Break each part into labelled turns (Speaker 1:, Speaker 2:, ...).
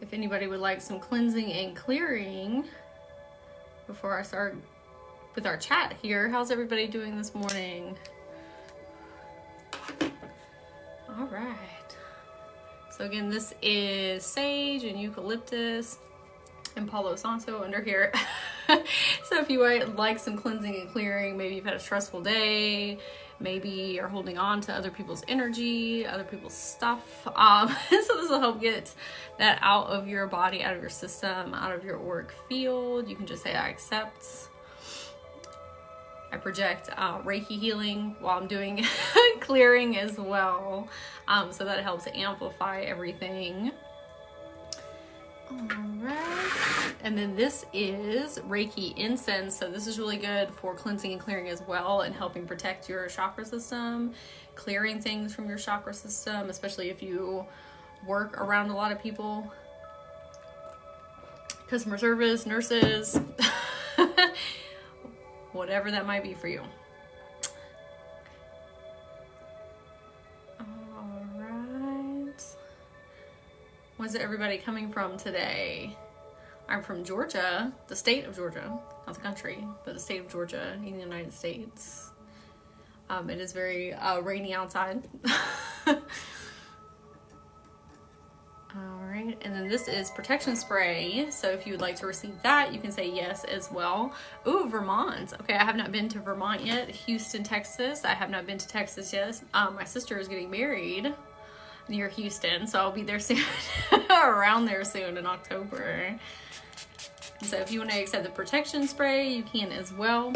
Speaker 1: if anybody would like some cleansing and clearing before I start with our chat here. How's everybody doing this morning? All right. So again, this is sage and eucalyptus and Palo Santo under here. So if you would like some cleansing and clearing, maybe you've had a stressful day, maybe you're holding on to other people's energy, other people's stuff. So this will help get that out of your body, out of your system, out of your auric field. You can just say, I accept. I project Reiki healing while I'm doing clearing as well. So that helps amplify everything. All right. And then this is Reiki Incense. So this is really good for cleansing and clearing as well, and helping protect your chakra system, clearing things from your chakra system, especially if you work around a lot of people, customer service, nurses, whatever that might be for you. All right. Where's everybody coming from today? I'm from Georgia, the state of Georgia, not the country, but the state of Georgia in the United States. It is very rainy outside. All right, and then this is protection spray. So if you would like to receive that, you can say yes as well. Ooh, Vermont. Okay, I have not been to Vermont yet. Houston, Texas. I have not been to Texas yet. My sister is getting married near Houston, so I'll be there soon, around there soon in October. So if you want to accept the protection spray, you can as well.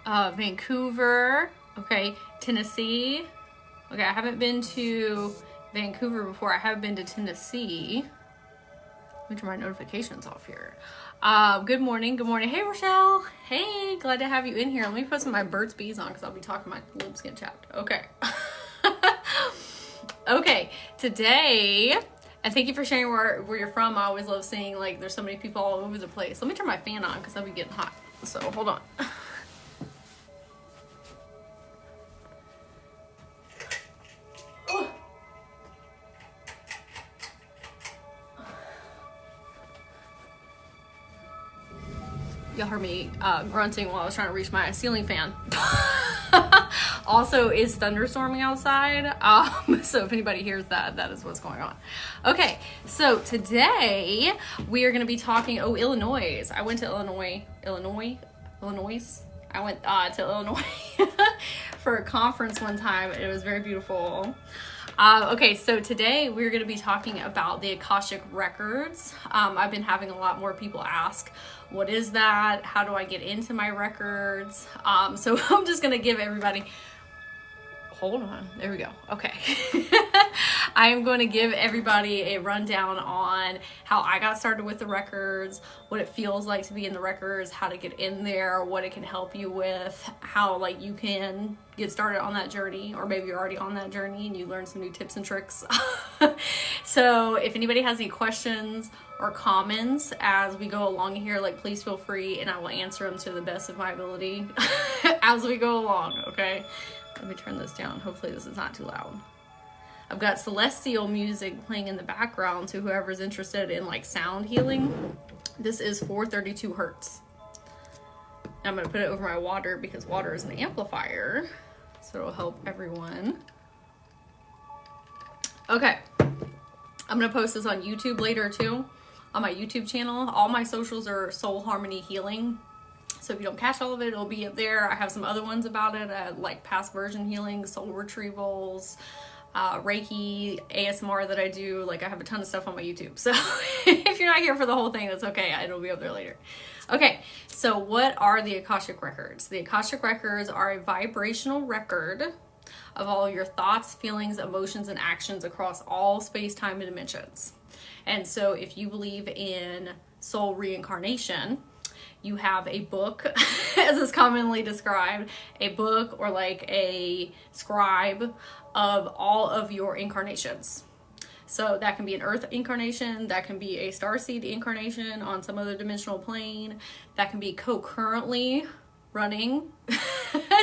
Speaker 1: Vancouver. Okay, Tennessee. Okay, I haven't been to Vancouver before. I have been to Tennessee. Let me turn my notifications off here. Good morning. Good morning. Hey, Rochelle. Hey, glad to have you in here. Let me put some of my Burt's Bees on because I'll be talking my lip skin chapped. Okay. Okay, today, and thank you for sharing where you're from. I always love seeing, like, there's so many people all over the place. Let me turn my fan on because I'll be getting hot. So, hold on. Y'all heard me grunting while I was trying to reach my ceiling fan. Also, it's thunderstorming outside. So if anybody hears that, that is what's going on. Okay, so today we are going to be talking, Illinois. I went to Illinois. I went to Illinois for a conference one time. It was very beautiful. Okay, so today we're going to be talking about the Akashic Records. I've been having a lot more people ask, what is that? How do I get into my records? So I'm just going to give everybody, hold on, there we go. Okay. I am going to give everybody a rundown on how I got started with the records, what it feels like to be in the records, how to get in there, what it can help you with, how like you can get started on that journey, or maybe you're already on that journey and you learn some new tips and tricks. So if anybody has any questions or comments as we go along here, like, please feel free and I will answer them to the best of my ability as we go along. Okay, let me turn this down. Hopefully this is not too loud. I've got celestial music playing in the background, so whoever's interested in like sound healing, this is 432 hertz. I'm going to put it over my water because water is an amplifier, so it'll help everyone. Okay, I'm going to post this on YouTube later too, on my YouTube channel. All my socials are Soulharmonyhealing. So if you don't catch all of it, it'll be up there. I have some other ones about it, like past version healing, soul retrievals, Reiki, ASMR that I do. Like, I have a ton of stuff on my YouTube. So if you're not here for the whole thing, that's okay. It'll be up there later. Okay, so what are the Akashic Records? The Akashic Records are a vibrational record of all your thoughts, feelings, emotions, and actions across all space, time, and dimensions. And so if you believe in soul reincarnation, you have a book, as is commonly described, a book or like a scribe of all of your incarnations. So that can be an earth incarnation, that can be a starseed incarnation on some other dimensional plane, that can be concurrently running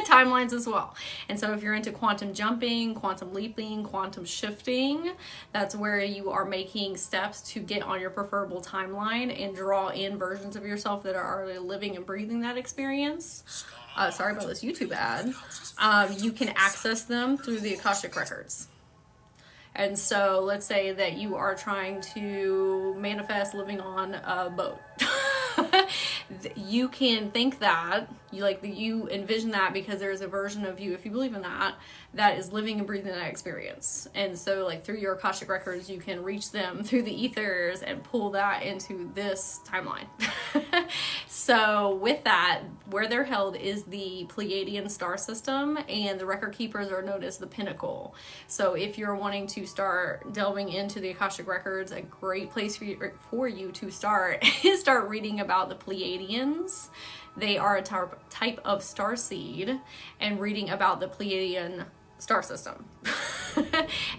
Speaker 1: timelines as well. And so if you're into quantum jumping, quantum leaping, quantum shifting, that's where you are making steps to get on your preferable timeline and draw in versions of yourself that are already living and breathing that experience. Sorry about this YouTube ad. You can access them through the Akashic Records. And so let's say that you are trying to manifest living on a boat. You can think that, you envision that because there's a version of you, if you believe in that, that is living and breathing that experience. And so through your Akashic Records, you can reach them through the ethers and pull that into this timeline. So with that, where they're held is the Pleiadian star system, and the record keepers are known as the pinnacle. So if you're wanting to start delving into the Akashic Records, a great place for you to start is start reading about the Pleiadians. They are a type of starseed, and reading about the Pleiadian star system.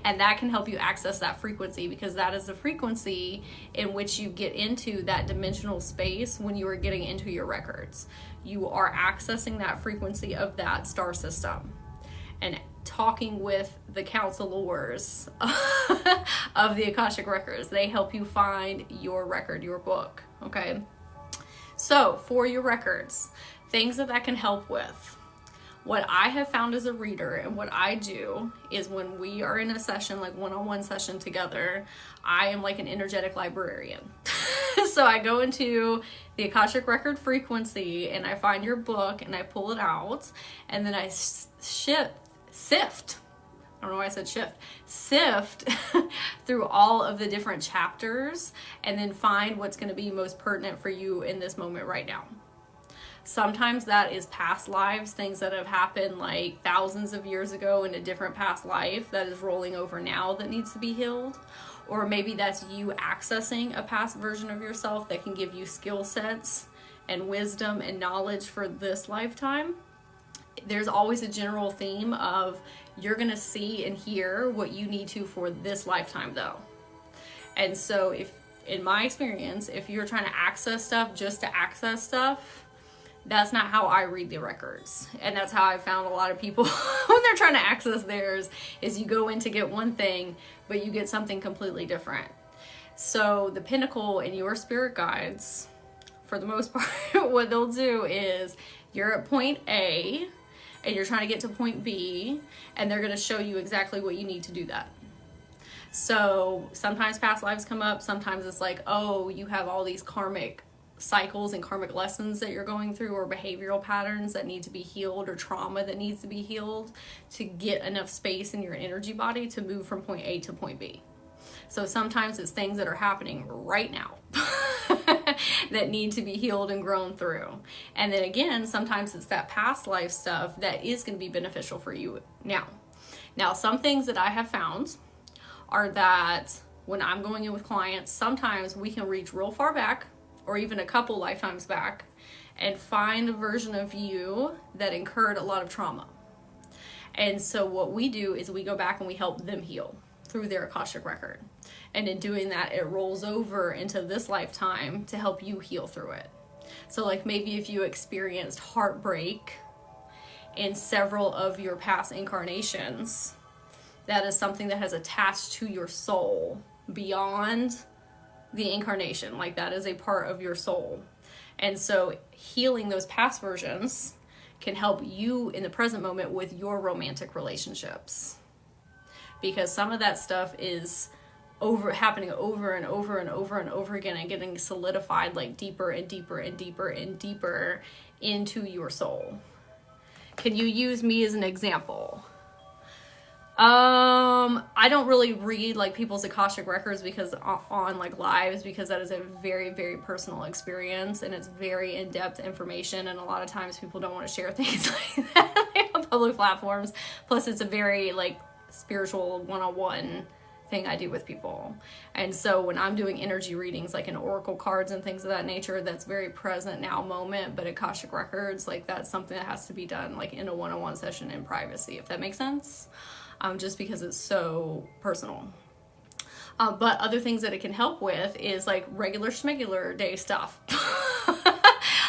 Speaker 1: And that can help you access that frequency, because that is the frequency in which you get into that dimensional space when you are getting into your records. You are accessing that frequency of that star system and talking with the counselors of the Akashic Records. They help you find your record, your book, okay? So for your records, things that can help with. What I have found as a reader, and what I do, is when we are in a session, one-on-one session together, I am like an energetic librarian. So I go into the Akashic Record frequency, and I find your book, and I pull it out, and then I sift through all of the different chapters, and then find what's going to be most pertinent for you in this moment right now. Sometimes that is past lives, things that have happened thousands of years ago in a different past life that is rolling over now that needs to be healed. Or maybe that's you accessing a past version of yourself that can give you skill sets and wisdom and knowledge for this lifetime. There's always a general theme of you're going to see and hear what you need to for this lifetime though. And so in my experience, if you're trying to access stuff just to access stuff, that's not how I read the records. And that's how I found a lot of people when they're trying to access theirs, is you go in to get one thing, but you get something completely different. So the pinnacle and your spirit guides, for the most part, what they'll do is you're at point A and you're trying to get to point B, and they're going to show you exactly what you need to do that. So sometimes past lives come up. Sometimes it's oh, you have all these karmic cycles and karmic lessons that you're going through, or behavioral patterns that need to be healed, or trauma that needs to be healed to get enough space in your energy body to move from point A to point B. So sometimes it's things that are happening right now that need to be healed and grown through. And then again, sometimes it's that past life stuff that is going to be beneficial for you now. Now, some things that I have found are that when I'm going in with clients, sometimes we can reach real far back, or even a couple lifetimes back, and find a version of you that incurred a lot of trauma. And so what we do is we go back and we help them heal through their Akashic Record. And in doing that, it rolls over into this lifetime to help you heal through it. So maybe if you experienced heartbreak in several of your past incarnations, that is something that has attached to your soul beyond the incarnation. That is a part of your soul. And so healing those past versions can help you in the present moment with your romantic relationships, because some of that stuff is happening over and over and over and over again, and getting solidified deeper and deeper and deeper and deeper into your soul. Can you use me as an example? I don't really read people's Akashic Records because on lives, because that is a very, very personal experience, and it's very in-depth information, and a lot of times people don't want to share things like that on public platforms. Plus it's a very spiritual one-on-one thing I do with people. And so when I'm doing energy readings in oracle cards and things of that nature, that's very present now moment. But Akashic Records, that's something that has to be done in a one-on-one session in privacy, if that makes sense. Just because it's so personal. But other things that it can help with is regular schmegular day stuff.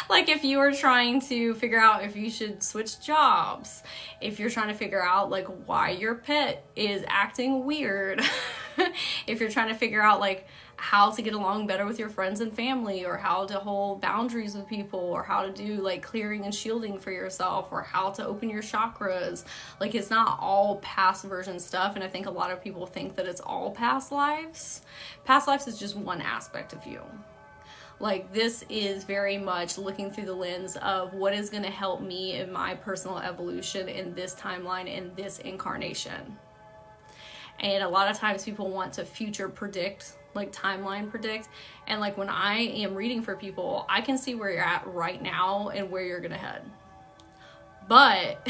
Speaker 1: Like if you were trying to figure out if you should switch jobs, if you're trying to figure out like why your pet is acting weird, if you're trying to figure out like how to get along better with your friends and family, or how to hold boundaries with people, or how to do like clearing and shielding for yourself, or how to open your chakras. Like it's not all past version stuff, and I think a lot of people think that it's all past lives. Past lives is just one aspect of you. Like this is very much looking through the lens of what is going to help me in my personal evolution in this timeline, in this incarnation. And a lot of times people want to future predict, like timeline predict. And like when I am reading for people, I can see where you're at right now and where you're going to head. But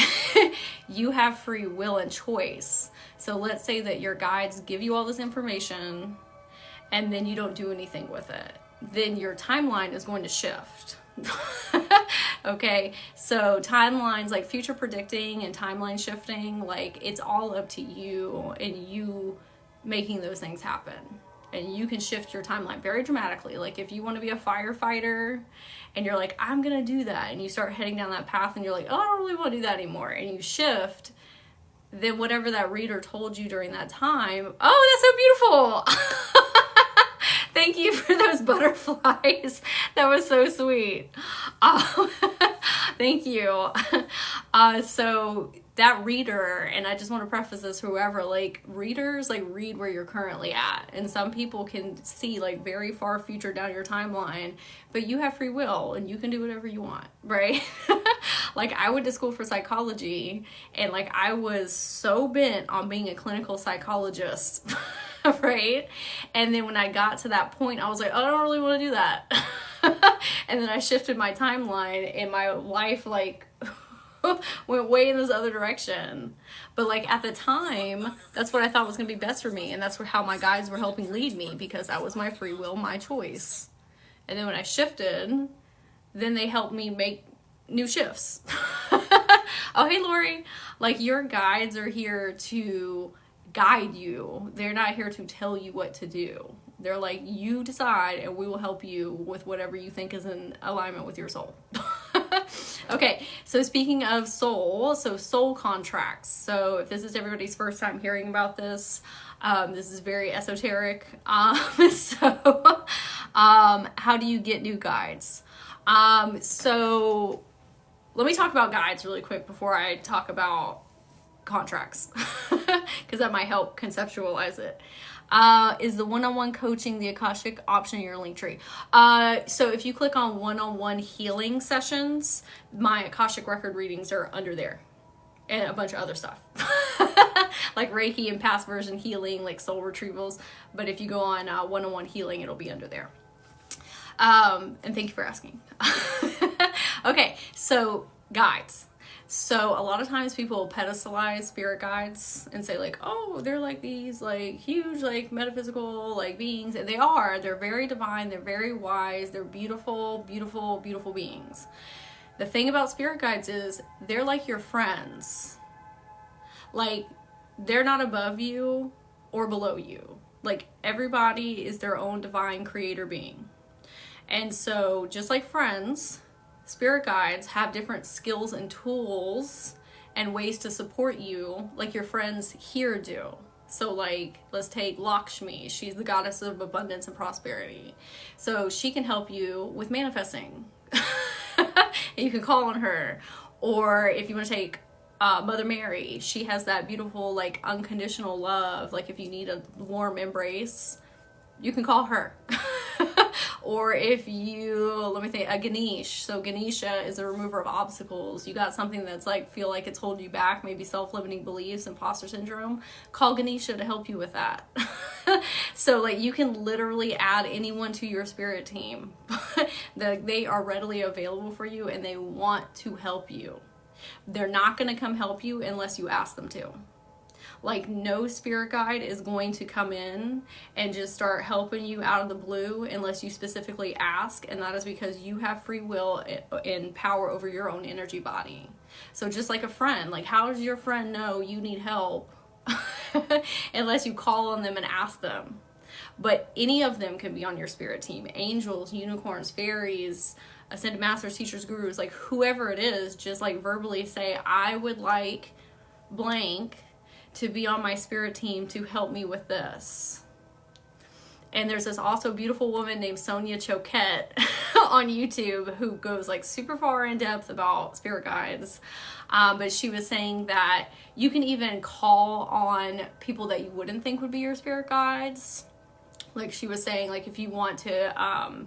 Speaker 1: you have free will and choice. So let's say that your guides give you all this information and then you don't do anything with it. Then your timeline is going to shift. Okay, so timelines, like future predicting and timeline shifting, like it's all up to you and you making those things happen. And you can shift your timeline very dramatically. Like if you want to be a firefighter and you're like, I'm gonna do that, and you start heading down that path and you're like, oh, I don't really want to do that anymore, and you shift, then whatever that reader told you during that time, oh, that's so beautiful. Thank you for those butterflies. That was so sweet. Thank you. So that reader, and I just want to preface this, whoever, like readers, like read where you're currently at. And some people can see like very far future down your timeline, but you have free will and you can do whatever you want, right? Like I went to school for psychology and like I was so bent on being a clinical psychologist. Right? And then when I got to that point, I was like, oh, I don't really want to do that. And then I shifted my timeline and my life like went way in this other direction. But like at the time, that's what I thought was going to be best for me. And that's how my guides were helping lead me, because that was my free will, my choice. And then when I shifted, then they helped me make new shifts. Oh, hey, Lori. Like your guides are here to guide you. They're not here to tell you what to do. They're like, you decide and we will help you with whatever you think is in alignment with your soul. Okay, so speaking of soul, so soul contracts. So if this is everybody's first time hearing about this, this is very esoteric. So how do you get new guides? So let me talk about guides really quick before I talk about contracts, because that might help conceptualize it. Is the one-on-one coaching the Akashic option in your link tree? So if you click on one-on-one healing sessions, my Akashic record readings are under there, and a bunch of other stuff like Reiki and past version healing, like soul retrievals. But if you go on one-on-one healing, it'll be under there. And thank you for asking. Okay, so guides. So a lot of times people pedestalize spirit guides and say like, oh, they're like these like huge like metaphysical like beings, and they are. They're very divine, they're very wise, they're beautiful, beautiful, beautiful beings. The thing about spirit guides is they're like your friends. Like they're not above you or below you. Like everybody is their own divine creator being. And so just like friends, spirit guides have different skills and tools and ways to support you, like your friends here do. So like, let's take Lakshmi. She's the goddess of abundance and prosperity. So she can help you with manifesting. And you can call on her. Or if you want to take Mother Mary, she has that beautiful like unconditional love. Like if you need a warm embrace, you can call her. Or if you, let me think, a Ganesh. So Ganesha is a remover of obstacles. You got something that's like, feel like it's holding you back, maybe self-limiting beliefs, imposter syndrome. Call Ganesha to help you with that. So like you can literally add anyone to your spirit team. They are readily available for you and they want to help you. They're not going to come help you unless you ask them to. Like no spirit guide is going to come in and just start helping you out of the blue unless you specifically ask, and that is because you have free will and power over your own energy body. So just like a friend, like how does your friend know you need help unless you call on them and ask them? But any of them can be on your spirit team. Angels, unicorns, fairies, ascended masters, teachers, gurus, like whoever it is, just like verbally say, I would like blank to be on my spirit team to help me with this. And there's this also beautiful woman named Sonia Choquette on YouTube who goes like super far in depth about spirit guides. But she was saying that you can even call on people that you wouldn't think would be your spirit guides. Like she was saying, like if you want to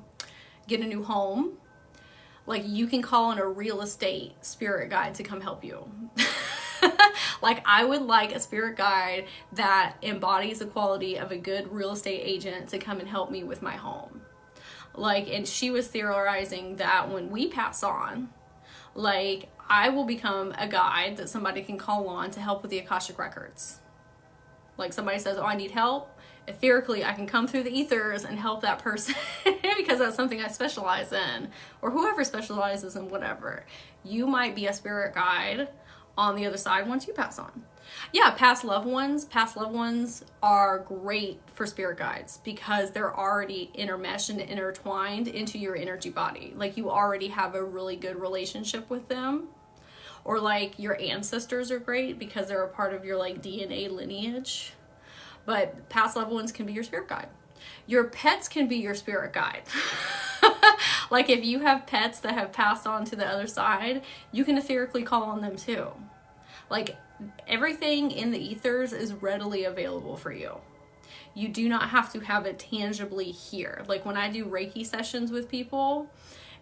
Speaker 1: get a new home, like you can call on a real estate spirit guide to come help you. Like I would like a spirit guide that embodies the quality of a good real estate agent to come and help me with my home. Like, and she was theorizing that when we pass on, like I will become a guide that somebody can call on to help with the Akashic Records. Like somebody says, oh, I need help. Etherically, I can come through the ethers and help that person because that's something I specialize in, or whoever specializes in whatever. You might be a spirit guide on the other side once you pass on. Yeah, past loved ones are great for spirit guides because they're already intermeshed and intertwined into your energy body. Like you already have a really good relationship with them. Or like your ancestors are great because they're a part of your like DNA lineage. But past loved ones can be your spirit guide. Your pets can be your spirit guide. Like if you have pets that have passed on to the other side, you can etherically call on them too. Like everything in the ethers is readily available for you. You do not have to have it tangibly here. Like when I do Reiki sessions with people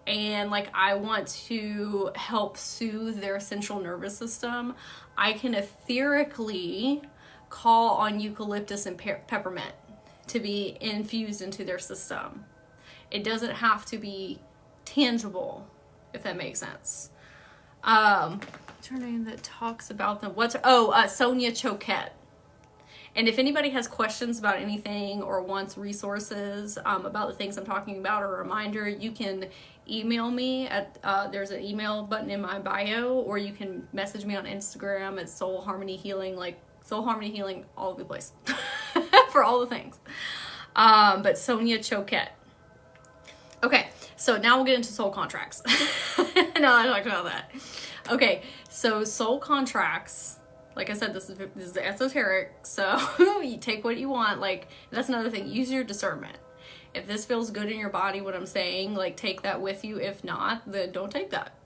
Speaker 1: and like I want to help soothe their central nervous system, I can etherically call on eucalyptus and peppermint to be infused into their system. It doesn't have to be tangible, if that makes sense. What's her name that talks about them? Sonia Choquette. And if anybody has questions about anything or wants resources about the things I'm talking about or a reminder, you can email me at, there's an email button in my bio, or you can message me on Instagram at Soulharmonyhealing, like Soulharmonyhealing all over the place for all the things. But Sonia Choquette. Okay, so now we'll get into soul contracts. Now I talked about that. Okay, so soul contracts, like I said, this is esoteric, so you take what you want. Like, that's another thing. Use your discernment. If this feels good in your body, what I'm saying, like, take that with you. If not, then don't take that.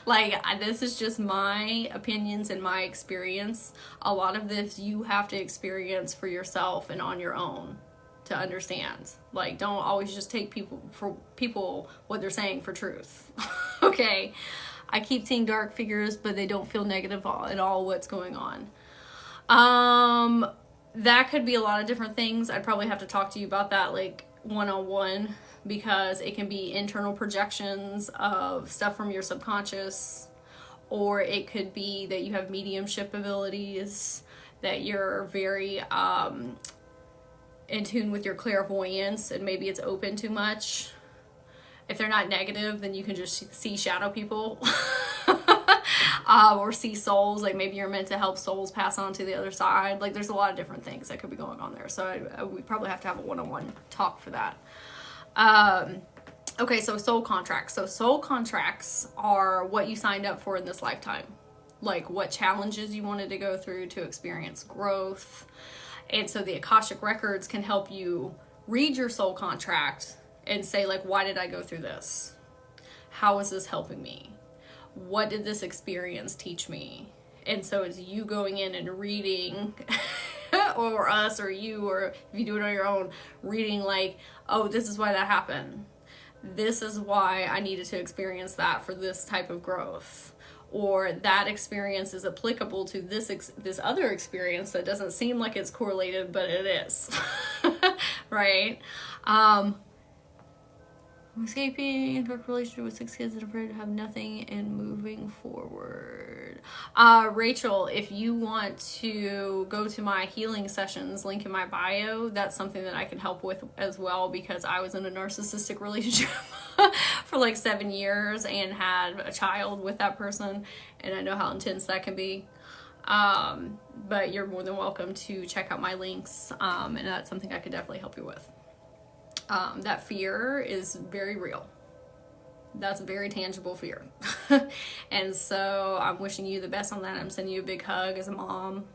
Speaker 1: Like, this is just my opinions and my experience. A lot of this you have to experience for yourself and on your own to understand. Like, don't always just take people what they're saying for truth. Okay? I keep seeing dark figures, but they don't feel negative at all what's going on. That could be a lot of different things. I'd probably have to talk to you about that like one-on-one, because it can be internal projections of stuff from your subconscious, or it could be that you have mediumship abilities, that you're very in tune with your clairvoyance and maybe it's open too much. If they're not negative, then you can just see shadow people or see souls. Like maybe you're meant to help souls pass on to the other side. Like there's a lot of different things that could be going on there. So we probably have to have a one-on-one talk for that. Okay, so soul contracts. So soul contracts are what you signed up for in this lifetime. Like what challenges you wanted to go through to experience growth. And so the Akashic Records can help you read your soul contract and say, like, why did I go through this? How is this helping me? What did this experience teach me? And so it's you going in and reading, or us, or you, or if you do it on your own, reading like, oh, this is why that happened. This is why I needed to experience that for this type of growth. Or that experience is applicable to this other experience that doesn't seem like it's correlated, but it is. Right? I'm escaping a dark relationship with 6 kids and afraid to have nothing and moving forward. Rachel, if you want to go to my healing sessions, link in my bio, that's something that I can help with as well, because I was in a narcissistic relationship for like 7 years and had a child with that person, and I know how intense that can be. But you're more than welcome to check out my links, and that's something I could definitely help you with. That fear is very real. That's a very tangible fear. And so I'm wishing you the best on that. I'm sending you a big hug as a mom.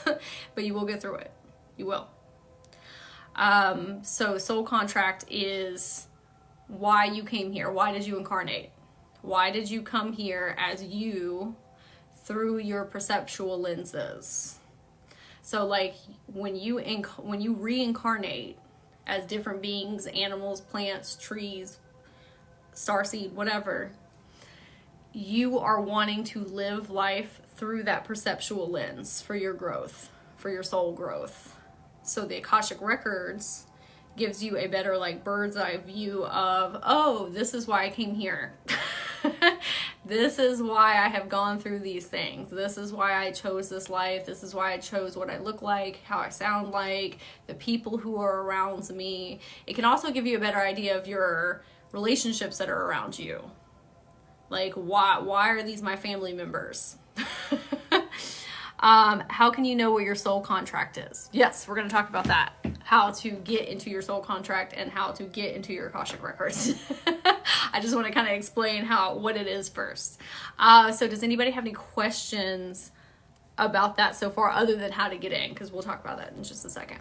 Speaker 1: But you will get through it. You will. So soul contract is why you came here. Why did you incarnate? Why did you come here as you through your perceptual lenses? So like when you reincarnate as different beings, animals, plants, trees, starseed, whatever, you are wanting to live life through that perceptual lens for your growth, for your soul growth. So the Akashic Records gives you a better like bird's eye view of, oh, this is why I came here. This is why I have gone through these things. This is why I chose this life. This is why I chose what I look like, how I sound like, the people who are around me. It can also give you a better idea of your relationships that are around you. Like, why are these my family members? How can you know what your soul contract is? Yes, we're going to talk about that. How to get into your soul contract and how to get into your Akashic Records. I just want to kind of explain what it is first. So does anybody have any questions about that so far other than how to get in? Because we'll talk about that in just a second.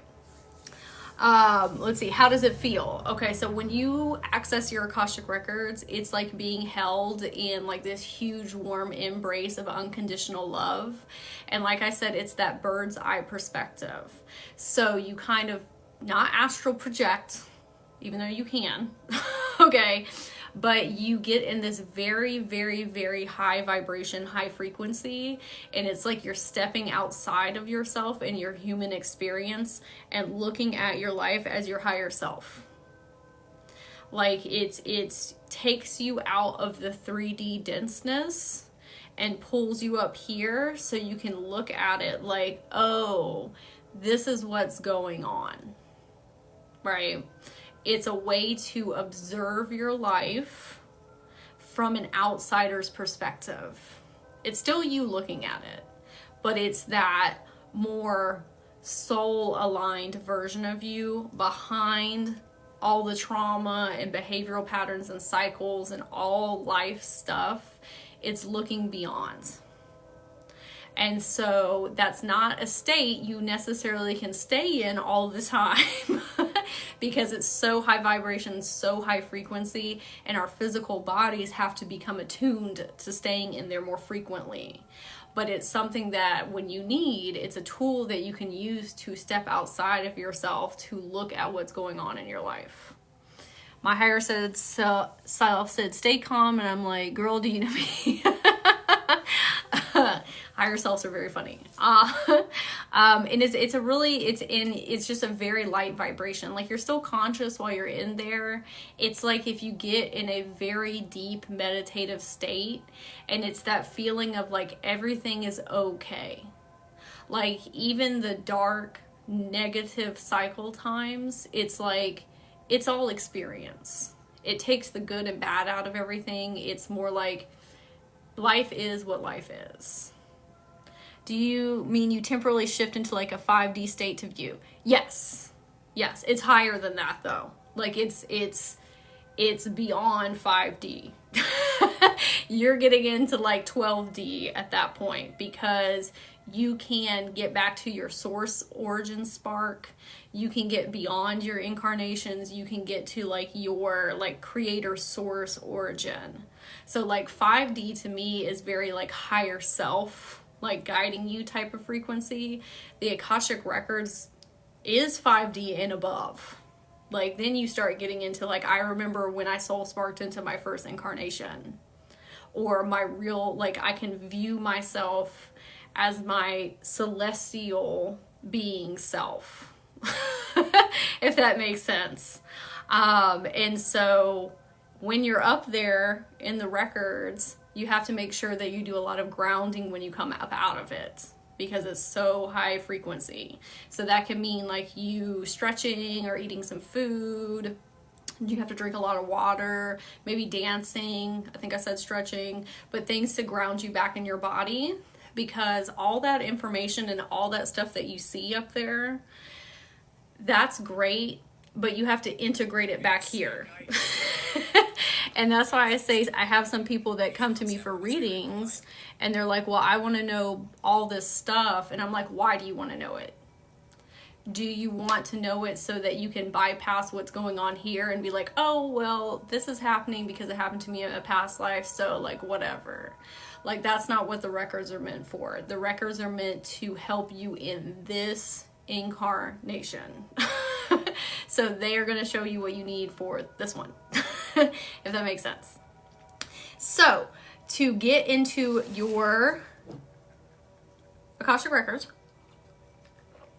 Speaker 1: Let's see, how does it feel? Okay, so when you access your Akashic Records, it's like being held in like this huge warm embrace of unconditional love. And like I said, it's that bird's eye perspective. So you kind of not astral project, even though you can, okay, but you get in this very, very, very high vibration, high frequency, and it's like you're stepping outside of yourself and your human experience and looking at your life as your higher self. Like it takes you out of the 3D denseness and pulls you up here so you can look at it like, oh, this is what's going on, right? It's a way to observe your life from an outsider's perspective. It's still you looking at it, but it's that more soul-aligned version of you behind all the trauma and behavioral patterns and cycles and all life stuff. It's looking beyond. And so that's not a state you necessarily can stay in all the time because it's so high vibration, so high frequency, and our physical bodies have to become attuned to staying in there more frequently. But it's something that when you need, it's a tool that you can use to step outside of yourself to look at what's going on in your life. My higher self said, stay calm. And I'm like, girl, do you know me? Higher selves are very funny. And it's just a very light vibration. Like you're still conscious while you're in there. It's like if you get in a very deep meditative state and it's that feeling of like everything is okay. Like even the dark, negative cycle times, it's like, it's all experience. It takes the good and bad out of everything. It's more like life is what life is. Do you mean you temporarily shift into like a 5D state to view? Yes. Yes. It's higher than that though. Like it's beyond 5D. You're getting into like 12D at that point because you can get back to your source origin spark. You can get beyond your incarnations. You can get to like your like creator source origin. So like 5D to me is very like higher self, like guiding you type of frequency. The Akashic Records is 5D and above. Like then you start getting into like, I remember when I soul sparked into my first incarnation, or my real, like I can view myself as my celestial being self, if that makes sense. And so when you're up there in the records, you have to make sure that you do a lot of grounding when you come up out of it because it's so high frequency. So that can mean like you stretching or eating some food. You have to drink a lot of water, maybe dancing. I think I said stretching, but things to ground you back in your body, because all that information and all that stuff that you see up there, that's great, but you have to integrate it back here. And that's why I say I have some people that come to me for readings and they're like, well, I want to know all this stuff. And I'm like, why do you want to know it? Do you want to know it so that you can bypass what's going on here and be like, oh, well, this is happening because it happened to me in a past life, so like whatever. Like, that's not what the records are meant for. The records are meant to help you in this incarnation. So they are going to show you what you need for this one, if that makes sense. So to get into your Akashic Records,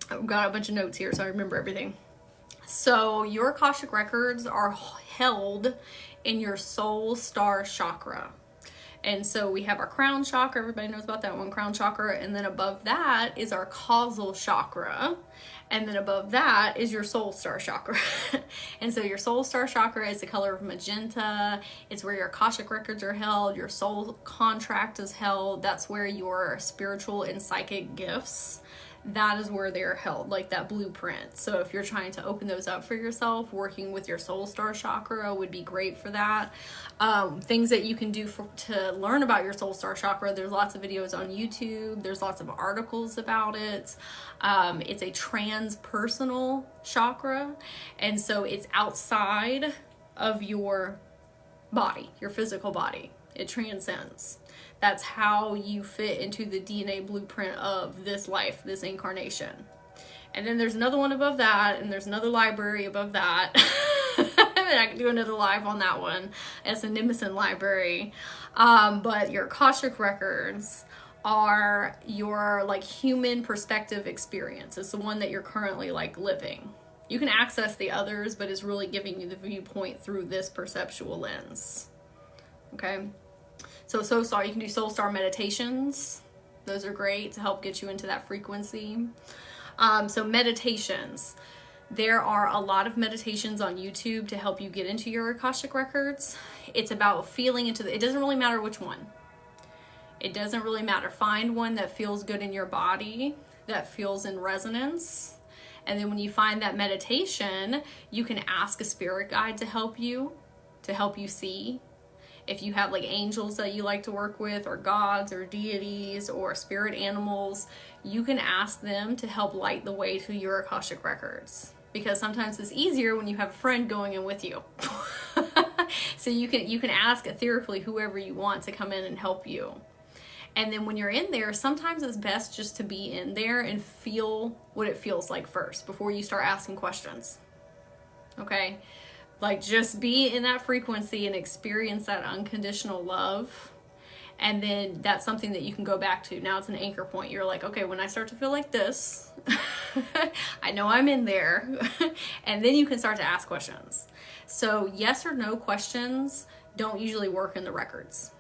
Speaker 1: I've got a bunch of notes here so I remember everything. So your Akashic Records are held in your soul star chakra. And so we have our crown chakra, everybody knows about that one, crown chakra, and then above that is our causal chakra, and then above that is your soul star chakra. And so your soul star chakra is the color of magenta. It's where your Akashic Records are held, your soul contract is held, that's where your spiritual and psychic gifts, that is where they're held, like that blueprint. So if you're trying to open those up for yourself, working with your soul star chakra would be great for that. Things that you can do to learn about your soul star chakra, there's lots of videos on YouTube, there's lots of articles about it. It's a transpersonal chakra, and so it's outside of your body, your physical body. It transcends. That's how you fit into the DNA blueprint of this life, this incarnation. And then there's another one above that, and there's another library above that. And I can do another live on that one. It's a Nimison library. But your Akashic Records are your like human perspective experience. It's the one that you're currently like living. You can access the others, but it's really giving you the viewpoint through this perceptual lens. Okay? So Soul Star, you can do Soul Star meditations. Those are great to help get you into that frequency. So meditations. There are a lot of meditations on YouTube to help you get into your Akashic Records. It's about feeling into it doesn't really matter which one. It doesn't really matter. Find one that feels good in your body, that feels in resonance. And then when you find that meditation, you can ask a spirit guide to help you see. If you have like angels that you like to work with, or gods or deities or spirit animals, you can ask them to help light the way to your Akashic Records. Because sometimes it's easier when you have a friend going in with you. So you can ask etherically whoever you want to come in and help you. And then when you're in there, sometimes it's best just to be in there and feel what it feels like first before you start asking questions. Okay? Like, just be in that frequency and experience that unconditional love. And then that's something that you can go back to. Now it's an anchor point. You're like, okay, when I start to feel like this, I know I'm in there. And then you can start to ask questions. So yes or no questions don't usually work in the records.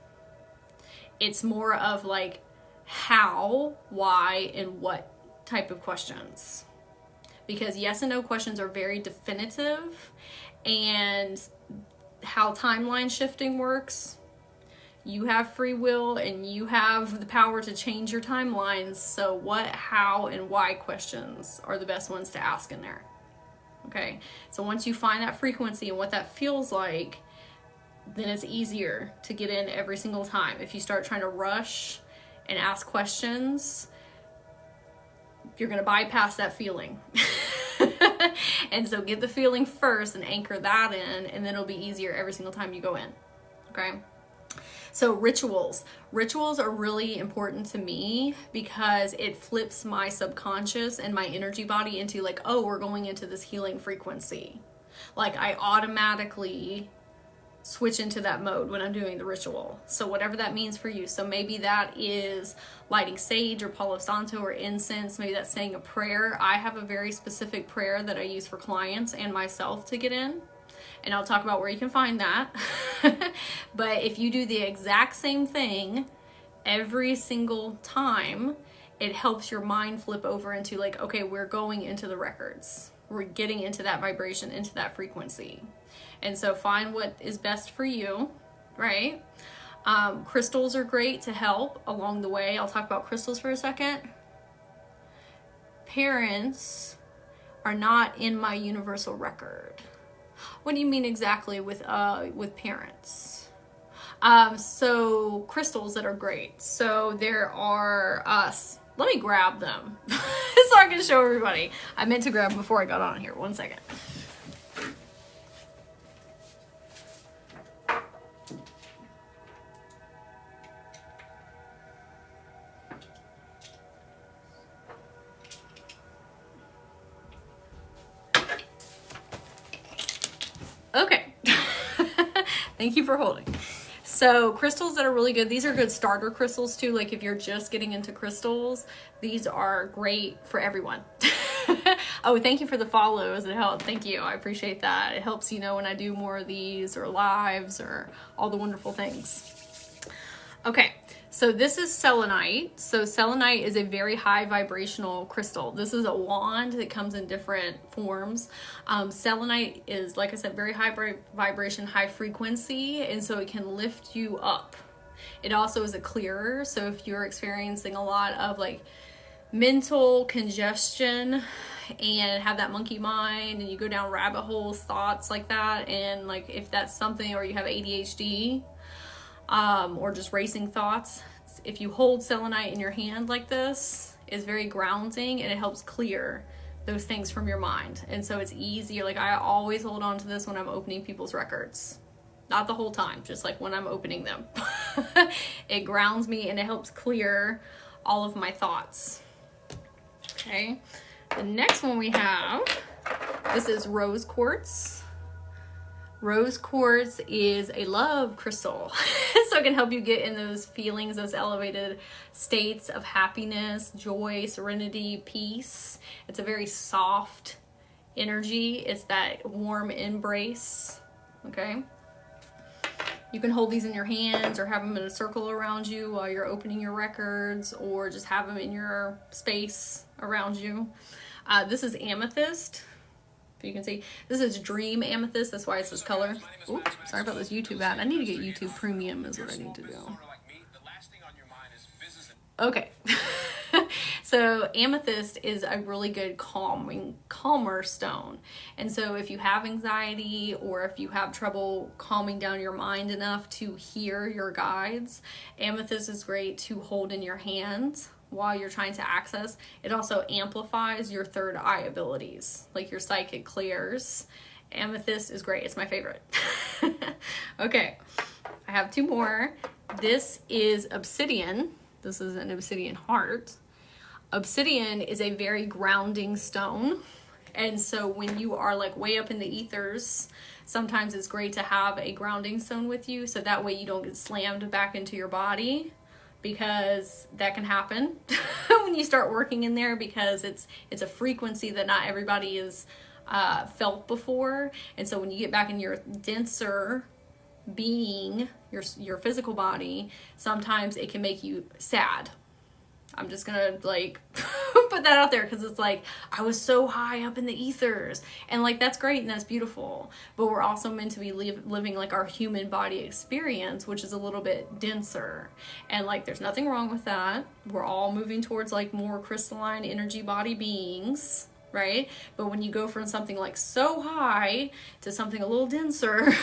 Speaker 1: It's more of like how, why, and what type of questions. Because yes and no questions are very definitive. And how timeline shifting works, you have free will and you have the power to change your timelines. So what, how, and why questions are the best ones to ask in there. Okay, so once you find that frequency and what that feels like, then it's easier to get in every single time. If you start trying to rush and ask questions, you're going to bypass that feeling. And so get the feeling first and anchor that in, and then it'll be easier every single time you go in. Okay? So rituals. Rituals are really important to me because it flips my subconscious and my energy body into like, oh, we're going into this healing frequency. Like, I automatically switch into that mode when I'm doing the ritual. So whatever that means for you. So maybe that is lighting sage or Palo Santo or incense. Maybe that's saying a prayer. I have a very specific prayer that I use for clients and myself to get in. And I'll talk about where you can find that. But if you do the exact same thing every single time, it helps your mind flip over into like, okay, we're going into the records. We're getting into that vibration, into that frequency. And so find what is best for you, right? Crystals are great to help along the way. I'll talk about crystals for a second. Parents are not in my universal record. What do you mean exactly with parents? So crystals that are great. So there are let me grab them so I can show everybody. I meant to grab them before I got on here. 1 second. Okay. Thank you for holding. So crystals that are really good, these are good starter crystals too. Like if you're just getting into crystals, these are great for everyone. Oh, thank you for the follows. It helped. Thank you. I appreciate that. It helps, you know, when I do more of these or lives or all the wonderful things. Okay. So this is Selenite. So Selenite is a very high vibrational crystal. This is a wand that comes in different forms. Selenite is, like I said, very high vibration, high frequency, and so it can lift you up. It also is a clearer. So if you're experiencing a lot of like mental congestion and have that monkey mind and you go down rabbit holes, thoughts like that, and like if that's something, or you have ADHD, or just racing thoughts, if you hold selenite in your hand like this, it's very grounding and it helps clear those things from your mind. And so it's easier. Like I always hold on to this when I'm opening people's records. Not the whole time, just like when I'm opening them. It grounds me and it helps clear all of my thoughts. Okay, the next one we have, this is rose quartz. Rose quartz is a love crystal. So it can help you get in those feelings, those elevated states of happiness, joy, serenity, peace. It's a very soft energy. It's that warm embrace. Okay. You can hold these in your hands or have them in a circle around you while you're opening your records, or just have them in your space around you. This is amethyst. If you can see, this is dream amethyst. That's why it's this color. Oops, sorry about this YouTube ad. I need to get YouTube Premium is what I need to do. Okay. So amethyst is a really good calmer stone. And so if you have anxiety, or if you have trouble calming down your mind enough to hear your guides, amethyst is great to hold in your hands while you're trying to access. It also amplifies your third eye abilities, like your psychic clears. Amethyst is great. It's my favorite. Okay, I have two more. This is obsidian. This is an obsidian heart. Obsidian is a very grounding stone. And so when you are like way up in the ethers, sometimes it's great to have a grounding stone with you, so that way you don't get slammed back into your body, because that can happen when you start working in there, because it's a frequency that not everybody has felt before. And so when you get back in your denser being, your physical body, sometimes it can make you sad. I'm just gonna like put that out there, because it's like, I was so high up in the ethers, and like that's great and that's beautiful, but we're also meant to be living like our human body experience, which is a little bit denser, and like there's nothing wrong with that. We're all moving towards like more crystalline energy body beings, right? But when you go from something like so high to something a little denser,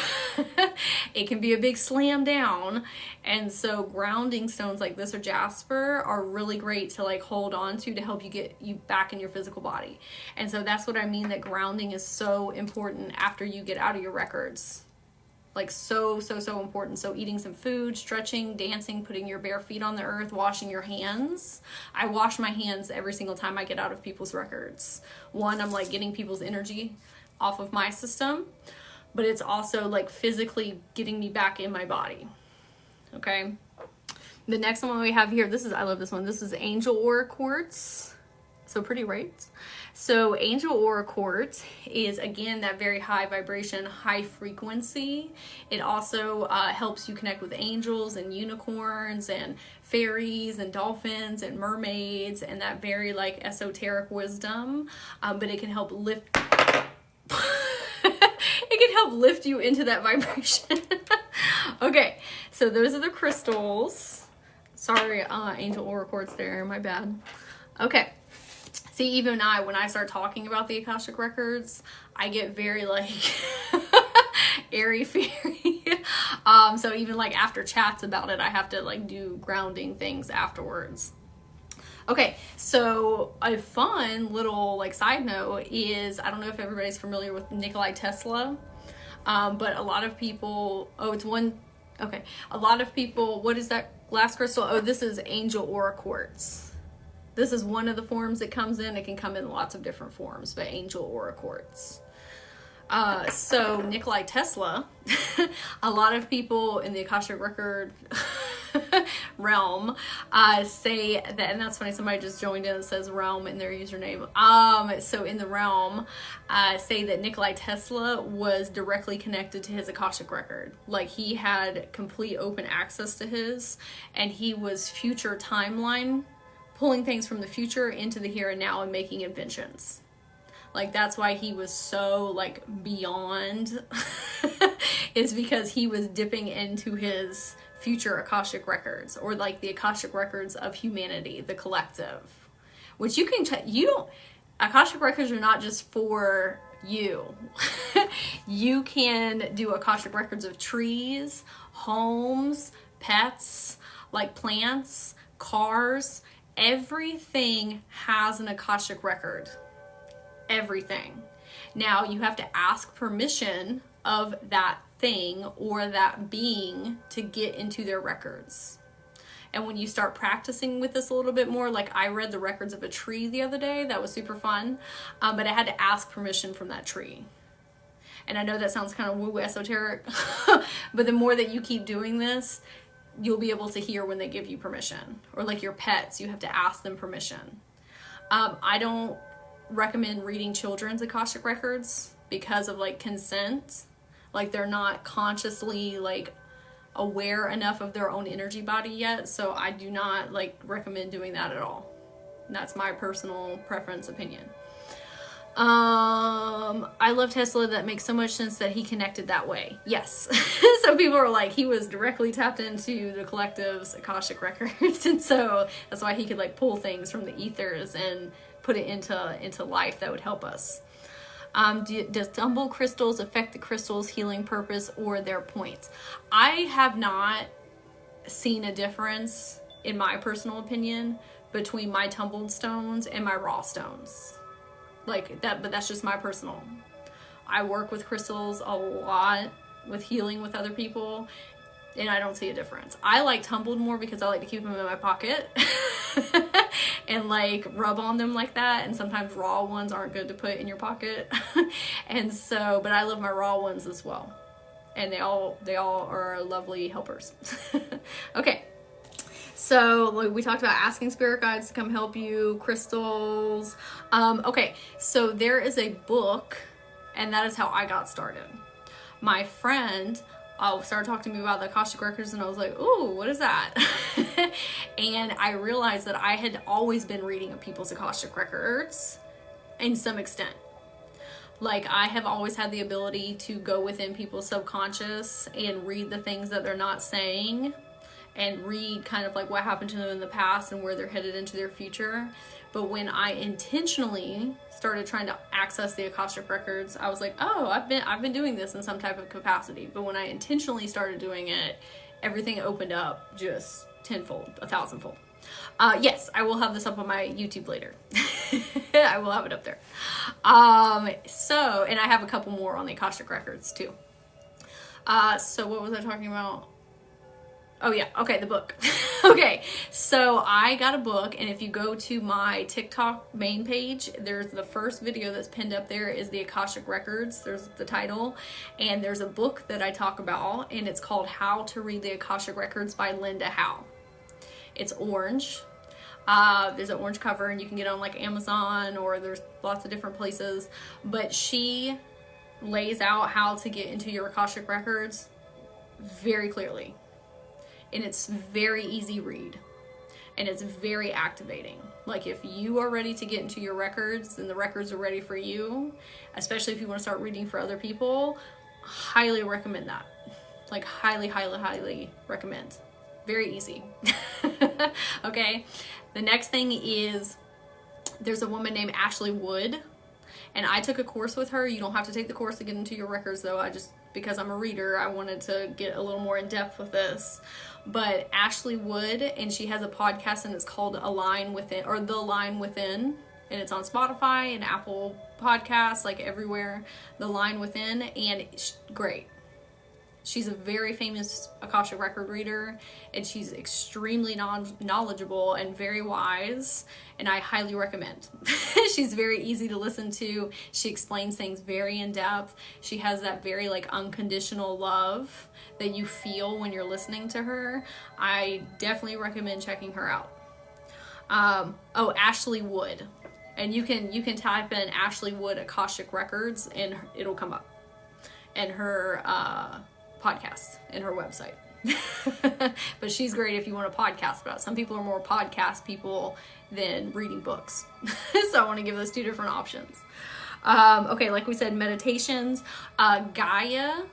Speaker 1: it can be a big slam down. And so grounding stones like this or jasper are really great to like hold on to help you get you back in your physical body. And so that's what I mean, that grounding is so important after you get out of your records. Like so important. So eating some food, stretching, dancing, putting your bare feet on the earth, washing your hands. I wash my hands every single time I get out of people's records. One, I'm like getting people's energy off of my system, but it's also like physically getting me back in my body. Okay. The next one we have here, I love this one. This is angel aura quartz. So pretty, right? So angel aura quartz is, again, that very high vibration, high frequency. It also helps you connect with angels and unicorns and fairies and dolphins and mermaids, and that very like esoteric wisdom. But it can help lift it can help lift you into that vibration. Okay, so those are the crystals. Sorry, angel aura quartz there, my bad. Okay. See, even when I start talking about the Akashic Records, I get very like, airy fairy. So even like after chats about it, I have to like do grounding things afterwards. Okay, so a fun little like side note is, I don't know if everybody's familiar with Nikola Tesla, but a lot of people, a lot of people, what is that glass crystal? Oh, this is angel aura quartz. This is one of the forms it comes in. It can come in lots of different forms, but angel aura quartz. So Nikola Tesla, a lot of people in the Akashic Record realm say that, and that's funny, somebody just joined in and says realm in their username. So in the realm, say that Nikola Tesla was directly connected to his Akashic Record. Like he had complete open access to his, and he was future timeline, pulling things from the future into the here and now and making inventions. Like that's why he was so like beyond is because he was dipping into his future Akashic Records, or like the Akashic Records of humanity, the collective, which you can Akashic Records are not just for you. You can do Akashic Records of trees, homes, pets, like plants, cars. Everything has an Akashic Record. Everything. Now you have to ask permission of that thing or that being to get into their records. And when you start practicing with this a little bit more, like I read the records of a tree the other day, that was super fun, but I had to ask permission from that tree. And I know that sounds kind of woo esoteric, but the more that you keep doing this, you'll be able to hear when they give you permission. Or like your pets, you have to ask them permission. I don't recommend reading children's Akashic Records because of like consent. Like they're not consciously like aware enough of their own energy body yet, so I do not like recommend doing that at all. And that's my personal preference opinion. I love Tesla. That makes so much sense that he connected that way. Yes. So people are like, he was directly tapped into the collective's Akashic Records, and so that's why he could like pull things from the ethers and put it into life that would help us. Does tumble crystals affect the crystal's healing purpose or their points? I have not seen a difference, in my personal opinion, between my tumbled stones and my raw stones. Like that, but that's just my personal. I work with crystals a lot with healing with other people, and I don't see a difference. I like tumbled more because I like to keep them in my pocket and like rub on them like that. And sometimes raw ones aren't good to put in your pocket. And so, but I love my raw ones as well. And they all are lovely helpers. Okay. So like, we talked about asking spirit guides to come help you, crystals. Okay. So there is a book, and that is how I got started. My friend started talking to me about the Akashic Records, and I was like, ooh, what is that? And I realized that I had always been reading people's Akashic Records in some extent. Like I have always had the ability to go within people's subconscious and read the things that they're not saying, and read kind of like what happened to them in the past and where they're headed into their future. But when I intentionally started trying to access the Akashic Records, I was like, oh, I've been doing this in some type of capacity. But when I intentionally started doing it, everything opened up just tenfold, 1,000-fold. Yes, I will have this up on my YouTube later. I will have it up there. So, and I have a couple more on the Akashic Records too. So what was I talking about? Oh yeah, okay, the book. Okay, so I got a book, and if you go to my TikTok main page, there's the first video that's pinned up there is the Akashic Records. There's the title, and there's a book that I talk about, and it's called How to Read the Akashic Records by Linda Howe. It's orange. There's an orange cover, and you can get it on like Amazon, or there's lots of different places, but she lays out how to get into your Akashic Records very clearly. And it's very easy read, and it's very activating. Like if you are ready to get into your records and the records are ready for you, especially if you want to start reading for other people, highly recommend that. Like highly, highly, highly recommend. Very easy. Okay. The next thing is there's a woman named Ashley Wood, And I took a course with her. You don't have to take the course to get into your records, though. Because I'm a reader, I wanted to get a little more in depth with this. But Ashley Wood, and she has a podcast, and it's called Align Within, or The Line Within, and it's on Spotify and Apple Podcasts, like everywhere. The Line Within, and great. She's a very famous Akashic record reader, and she's extremely knowledgeable and very wise, and I highly recommend. She's very easy to listen to. She explains things very in depth. She has that very like unconditional love that you feel when you're listening to her. I definitely recommend checking her out. Oh, Ashley Wood. And you can type in Ashley Wood Akashic Records and it'll come up. And her podcast and her website. But she's great if you want a podcast about it. Some people are more podcast people than reading books. So I want to give those two different options. Okay, like we said, meditations. Gaia.com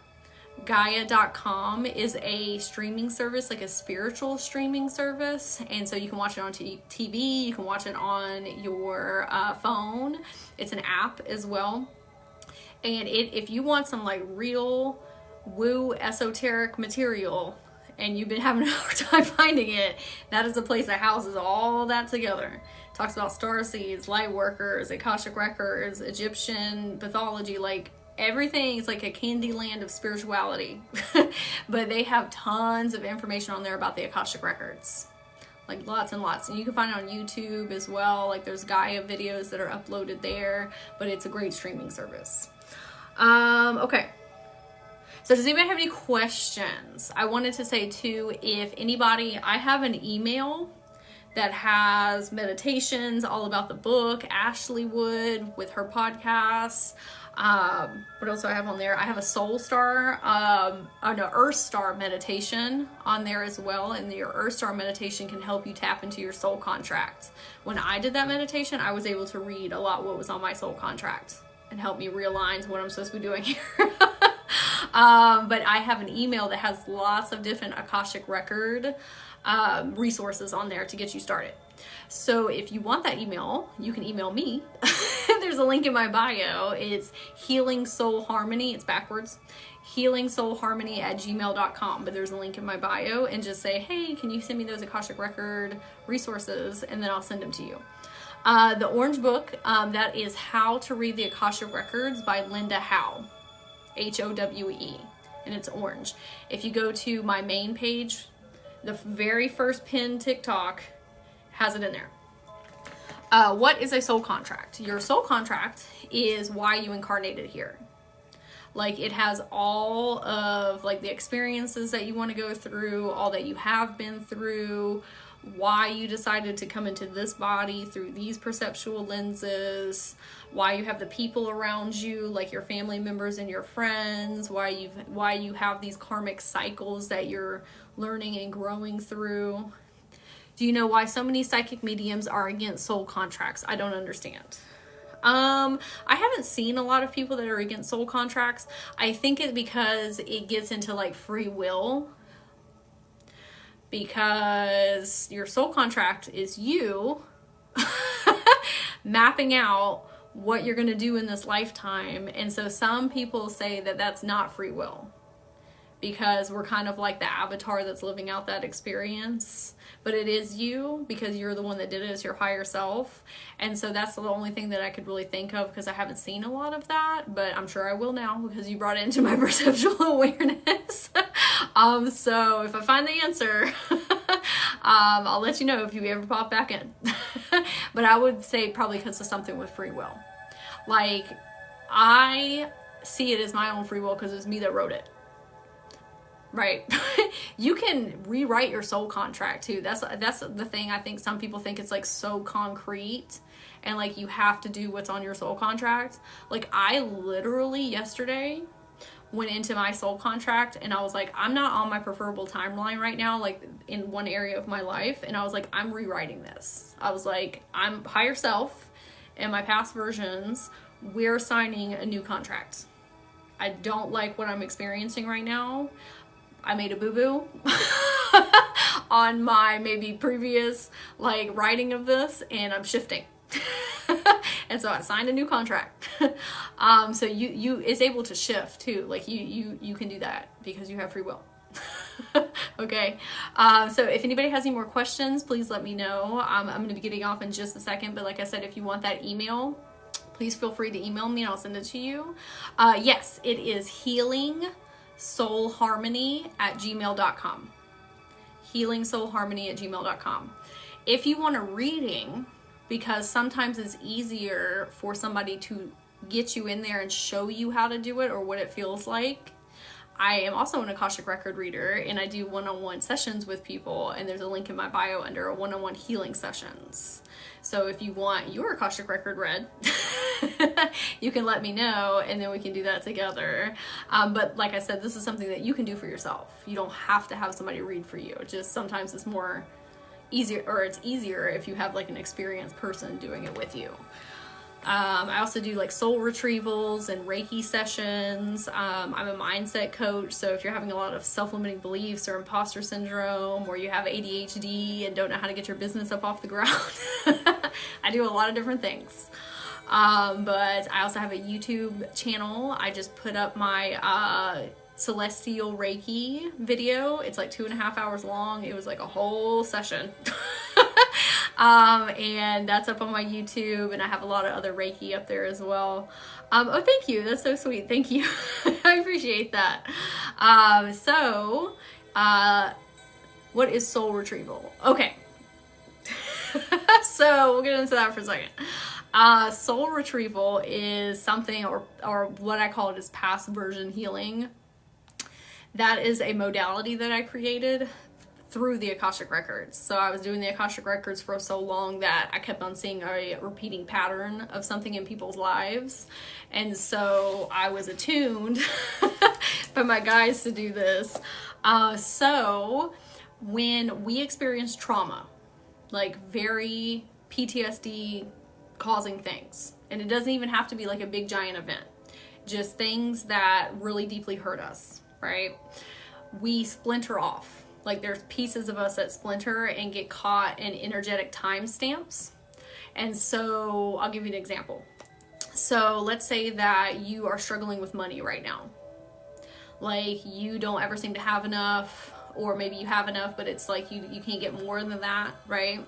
Speaker 1: is a streaming service, like a spiritual streaming service. And so you can watch it on TV. You can watch it on your phone. It's an app as well. And if you want some like real woo esoteric material and you've been having a hard time finding it, that is a place that houses all that together. It talks about starseeds, light workers, Akashic records, Egyptian pathology, like everything is like a candy land of spirituality. But they have tons of information on there about the Akashic records, like lots and lots. And you can find it on YouTube as well. Like there's Gaia videos that are uploaded there, but it's a great streaming service. Okay. So does anybody have any questions? I wanted to say too, if anybody, I have an email that has meditations all about the book, Ashley Wood with her podcasts. What else do I have on there? I have a Soul Star, no, Earth Star meditation on there as well. And your Earth Star meditation can help you tap into your soul contract. When I did that meditation, I was able to read a lot what was on my soul contract and help me realign to what I'm supposed to be doing here. But I have an email that has lots of different Akashic record resources on there to get you started. So if you want that email, you can email me. There's a link in my bio. It's healingsoulharmony. It's backwards. healingsoulharmony@gmail.com. But there's a link in my bio, and just say, hey, can you send me those Akashic record resources? And then I'll send them to you. The orange book, that is How to Read the Akashic Records by Linda Howe. Howe, and it's orange. If you go to my main page, the very first pinned TikTok has it in there. What is a soul contract? Your soul contract is why you incarnated here. Like it has all of like the experiences that you want to go through, all that you have been through, why you decided to come into this body through these perceptual lenses, why you have the people around you, like your family members and your friends, why you have these karmic cycles that you're learning and growing through. Do you know why so many psychic mediums are against soul contracts? I don't understand. I haven't seen a lot of people that are against soul contracts. I think it's because it gets into like free will. Because your soul contract is you mapping out what you're going to do in this lifetime. And so some people say that that's not free will, because we're kind of like the avatar that's living out that experience. But it is you, because you're the one that did it, as your higher self. And so that's the only thing that I could really think of, because I haven't seen a lot of that, but I'm sure I will now because you brought it into my perceptual awareness. So if I find the answer, I'll let you know if you ever pop back in. But I would say probably because of something with free will. Like, I see it as my own free will because it's me that wrote it. Right. You can rewrite your soul contract too. That's the thing. I think some people think it's like so concrete and like you have to do what's on your soul contract. Like I literally yesterday went into my soul contract and I was like, I'm not on my preferable timeline right now, like in one area of my life. And I was like, I'm rewriting this. I was like, I'm higher self and my past versions, we're signing a new contract. I don't like what I'm experiencing right now. I made a boo-boo on my maybe previous like writing of this, and I'm shifting. And so I signed a new contract. So you is able to shift too. Like you can do that because you have free will. Okay. So if anybody has any more questions, please let me know. I'm going to be getting off in just a second, but like I said, if you want that email, please feel free to email me and I'll send it to you. Yes, it is healingsoulharmony@gmail.com. healingsoulharmony@gmail.com. If you want a reading, because sometimes it's easier for somebody to get you in there and show you how to do it or what it feels like. I am also an Akashic record reader, and I do one-on-one sessions with people, and there's a link in my bio under one-on-one healing sessions. So if you want your Akashic record read, you can let me know, and then we can do that together. But like I said, this is something that you can do for yourself. You don't have to have somebody read for you. Just sometimes it's more easier, or it's easier if you have like an experienced person doing it with you. I also do like soul retrievals and Reiki sessions. I'm a mindset coach, so if you're having a lot of self-limiting beliefs or imposter syndrome, or you have ADHD and don't know how to get your business up off the ground, I do a lot of different things. But I also have a YouTube channel. I just put up my celestial Reiki video. It's like 2.5 hours long. It was like a whole session. And that's up on my YouTube, and I have a lot of other Reiki up there as well. Oh, thank you. That's so sweet. Thank you. I appreciate that. What is soul retrieval? Okay. So we'll get into that for a second. Soul retrieval is something, or what I call it is past version healing. That is a modality that I created through the Akashic Records. So I was doing the Akashic Records for so long that I kept on seeing a repeating pattern of something in people's lives. And so I was attuned by my guides to do this. So when we experience trauma, like very PTSD causing things, and it doesn't even have to be like a big giant event, just things that really deeply hurt us, right? We splinter off. Like there's pieces of us that splinter and get caught in energetic timestamps. And so I'll give you an example. So let's say that you are struggling with money right now. Like you don't ever seem to have enough, or maybe you have enough, but it's like you can't get more than that, right?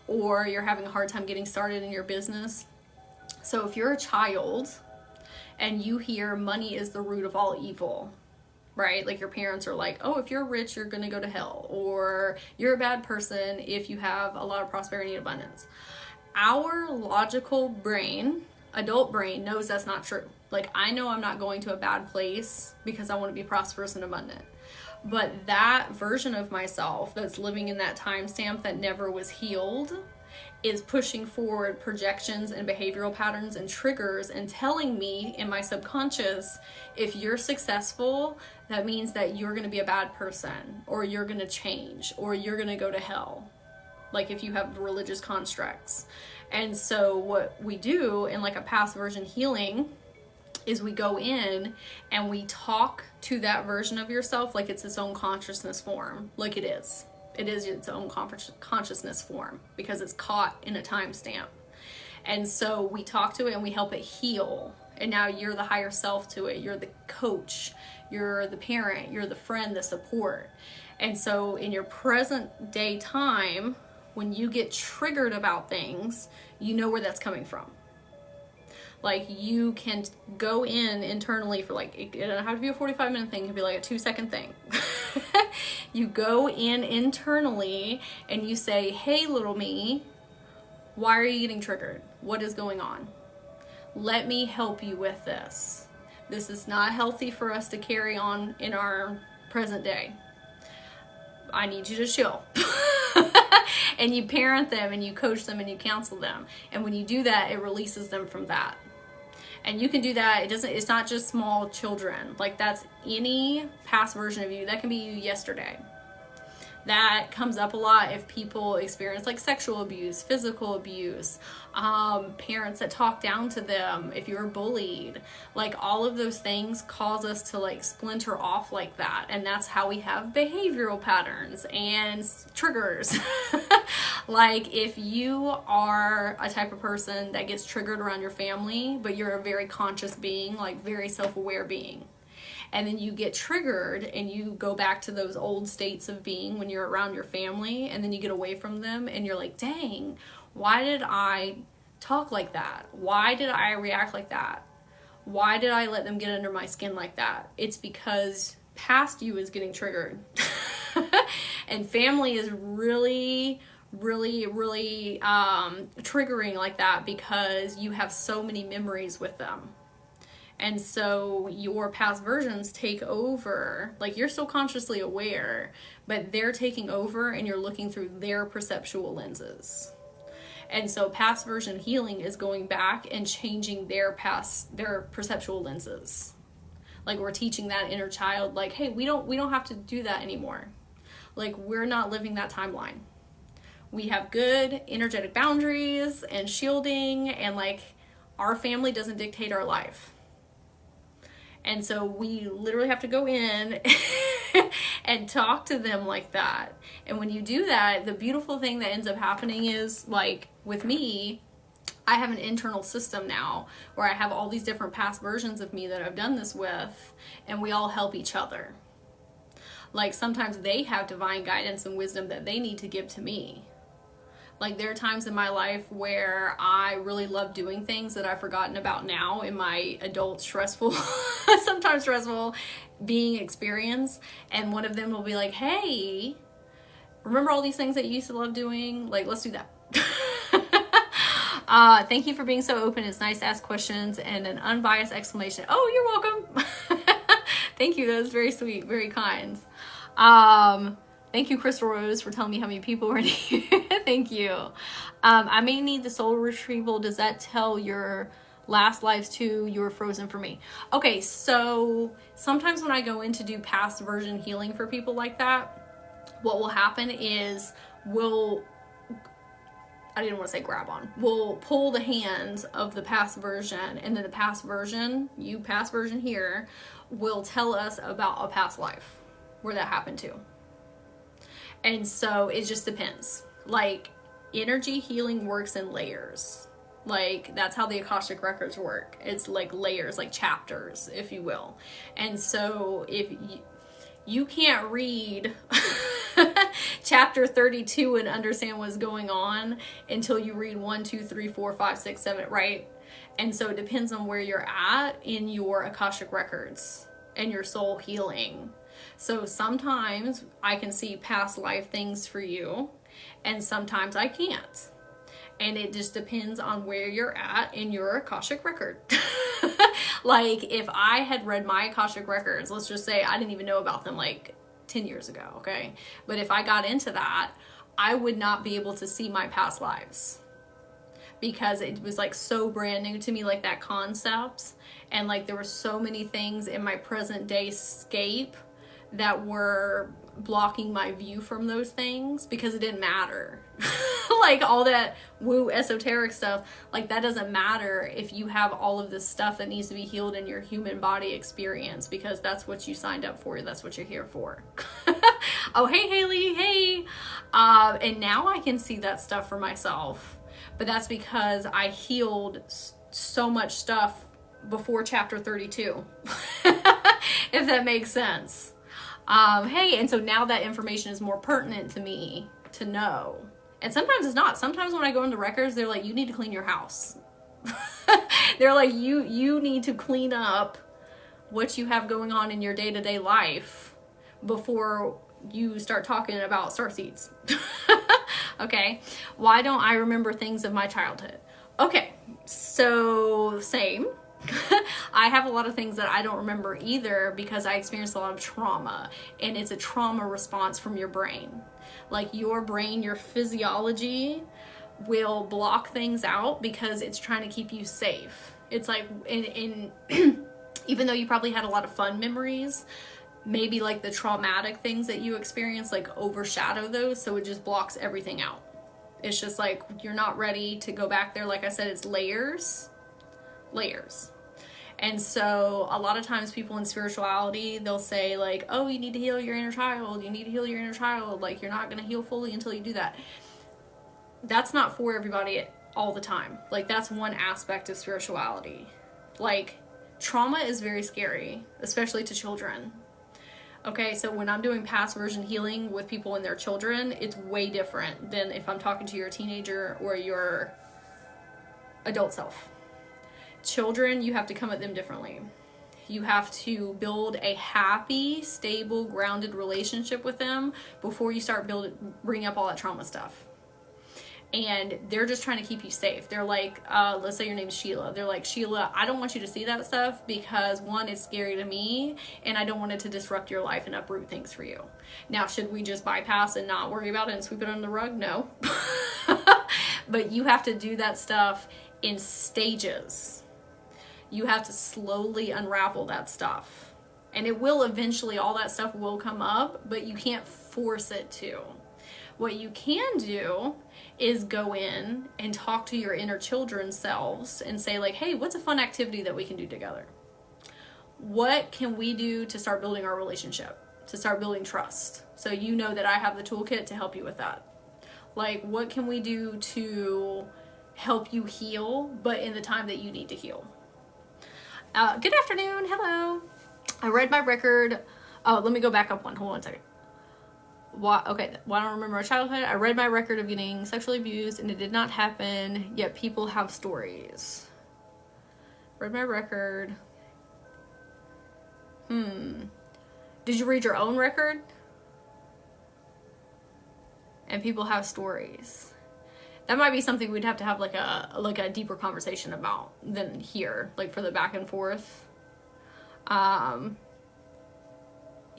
Speaker 1: Or you're having a hard time getting started in your business. So if you're a child and you hear money is the root of all evil, right? Like your parents are like, oh, if you're rich, you're going to go to hell, or you're a bad person if you have a lot of prosperity and abundance. Our logical brain, adult brain, knows that's not true. Like I know I'm not going to a bad place because I want to be prosperous and abundant. But that version of myself that's living in that timestamp that never was healed is pushing forward projections and behavioral patterns and triggers and telling me in my subconscious, if you're successful, that means that you're going to be a bad person, or you're going to change, or you're going to go to hell. Like if you have religious constructs. And so what we do in like a past version healing is we go in and we talk to that version of yourself like it's its own consciousness form, like it is. It is its own consciousness form because it's caught in a timestamp. And so we talk to it and we help it heal. And now you're the higher self to it. You're the coach, you're the parent, you're the friend, the support. And so in your present day time, when you get triggered about things, you know where that's coming from. Like you can go in internally for like, it doesn't have to be a 45-minute thing, it could be like a 2-second thing. You go in internally and you say, hey, little me, why are you getting triggered? What is going on? Let me help you with this. This is not healthy for us to carry on in our present day. I need you to chill. And you parent them and you coach them and you counsel them. And when you do that, it releases them from that. And you can do that. It's not just small children. Like that's any past version of you. That can be you yesterday. That comes up a lot if people experience like sexual abuse, physical abuse, parents that talk down to them, if you're bullied. Like all of those things cause us to like splinter off like that. And that's how we have behavioral patterns and triggers. Like if you are a type of person that gets triggered around your family, but you're a very conscious being, like very self-aware being, and then you get triggered and you go back to those old states of being when you're around your family, and then you get away from them and you're like, dang, why did I talk like that? Why did I react like that? Why did I let them get under my skin like that? It's because past you is getting triggered. And family is really triggering like that because you have so many memories with them. And so your past versions take over. Like you're still consciously aware, but they're taking over and you're looking through their perceptual lenses. And so past version healing is going back and changing their perceptual lenses. Like we're teaching that inner child, like, hey, we don't have to do that anymore. Like we're not living that timeline. We have good energetic boundaries and shielding, and like our family doesn't dictate our life. And so we literally have to go in and talk to them like that. And when you do that, the beautiful thing that ends up happening is, like with me, I have an internal system now where I have all these different past versions of me that I've done this with, and we all help each other. Like sometimes they have divine guidance and wisdom that they need to give to me. Like there are times in my life where I really love doing things that I've forgotten about now in my adult stressful, sometimes stressful being experience. And one of them will be like, hey, remember all these things that you used to love doing? Like, let's do that. Thank you for being so open. It's nice to ask questions, and an unbiased exclamation. Oh, you're welcome. Thank you. That was very sweet. Very kind. Thank you, Crystal Rose, for telling me how many people were in here. Thank you. I may need the soul retrieval. Does that tell your last lives too? You were frozen for me. Okay, so sometimes when I go in to do past version healing for people like that, what will happen is we'll pull the hands of the past version, and then the past version, you past version here, will tell us about a past life where that happened to. And so it just depends. Like energy healing works in layers. Like that's how the Akashic Records work. It's like layers, like chapters, if you will. And so if you can't read chapter 32 and understand what's going on until you read 1, 2, 3, 4, 5, 6, 7, right? And so it depends on where you're at in your Akashic Records and your soul healing. So sometimes I can see past life things for you, and sometimes I can't. And it just depends on where you're at in your Akashic record. Like if I had read my Akashic records, let's just say I didn't even know about them like 10 years ago, okay? But if I got into that, I would not be able to see my past lives, because it was like so brand new to me, like that concept. And like there were so many things in my present day scape that were blocking my view from those things, because it didn't matter. Like all that woo esoteric stuff, like that doesn't matter if you have all of this stuff that needs to be healed in your human body experience, because that's what you signed up for. That's what you're here for. Oh, hey, Haley. Hey. And now I can see that stuff for myself, but that's because I healed so much stuff before chapter 32, if that makes sense. Hey, and so now that information is more pertinent to me to know. And sometimes it's not. Sometimes when I go into records, they're like, you need to clean your house. They're like, you need to clean up what you have going on in your day-to-day life before you start talking about starseeds. Okay. Why don't I remember things of my childhood? Okay. So same. I have a lot of things that I don't remember either, because I experienced a lot of trauma, and it's a trauma response from your brain. Like your brain, your physiology will block things out because it's trying to keep you safe. It's like in even though you probably had a lot of fun memories, maybe like the traumatic things that you experience like overshadow those, so it just blocks everything out. It's just like you're not ready to go back there. Like I said, it's layers. And so a lot of times people in spirituality, they'll say like, oh, you need to heal your inner child. You need to heal your inner child. Like, you're not going to heal fully until you do that. That's not for everybody all the time. Like, that's one aspect of spirituality. Like, trauma is very scary, especially to children. Okay, so when I'm doing past version healing with people and their children, it's way different than if I'm talking to your teenager or your adult self. Children, you have to come at them differently. You have to build a happy, stable, grounded relationship with them before you start bringing up all that trauma stuff. And they're just trying to keep you safe. They're like, let's say your name's Sheila. They're like, Sheila, I don't want you to see that stuff because, one, it's scary to me, and I don't want it to disrupt your life and uproot things for you. Now, should we just bypass and not worry about it and sweep it under the rug? No. But you have to do that stuff in stages. You have to slowly unravel that stuff. And it will eventually, all that stuff will come up, but you can't force it to. What you can do is go in and talk to your inner children's selves and say like, hey, what's a fun activity that we can do together? What can we do to start building our relationship, to start building trust? So you know that I have the toolkit to help you with that. Like, what can we do to help you heal, but in the time that you need to heal? Good afternoon. Hello. I read my record. Oh, let me go back up one. Hold on a second. Okay, well, I don't remember my childhood. I read my record of getting sexually abused and it did not happen, yet people have stories. Read my record. Did you read your own record? And people have stories. That might be something we'd have to have like a deeper conversation about than here, like for the back and forth. Yeah,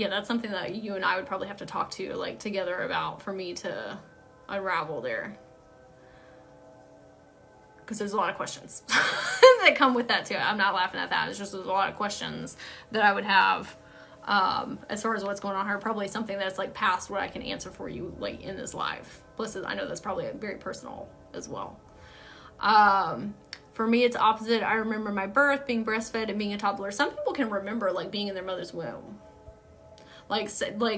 Speaker 1: that's something that you and I would probably have to talk to like together about for me to unravel there. Because there's a lot of questions that come with that too. I'm not laughing at that. It's just there's a lot of questions that I would have as far as what's going on here. Probably something that's like past what I can answer for you like in this live. Plus, I know that's probably very personal as well. For me, it's opposite. I remember my birth, being breastfed, and being a toddler. Some people can remember like being in their mother's womb. Like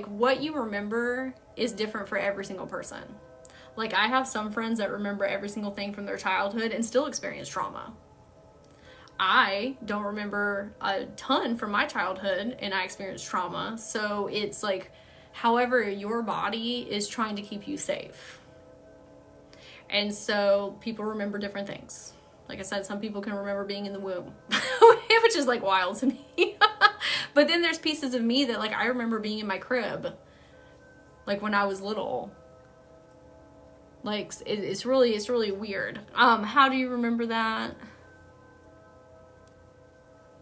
Speaker 1: what you remember is different for every single person. Like, I have some friends that remember every single thing from their childhood and still experience trauma. I don't remember a ton from my childhood and I experienced trauma. So it's like, however your body is trying to keep you safe. And so people remember different things. Like I said, some people can remember being in the womb, which is like wild to me. But then there's pieces of me that like I remember being in my crib, like when I was little. Like it's really weird. How do you remember that?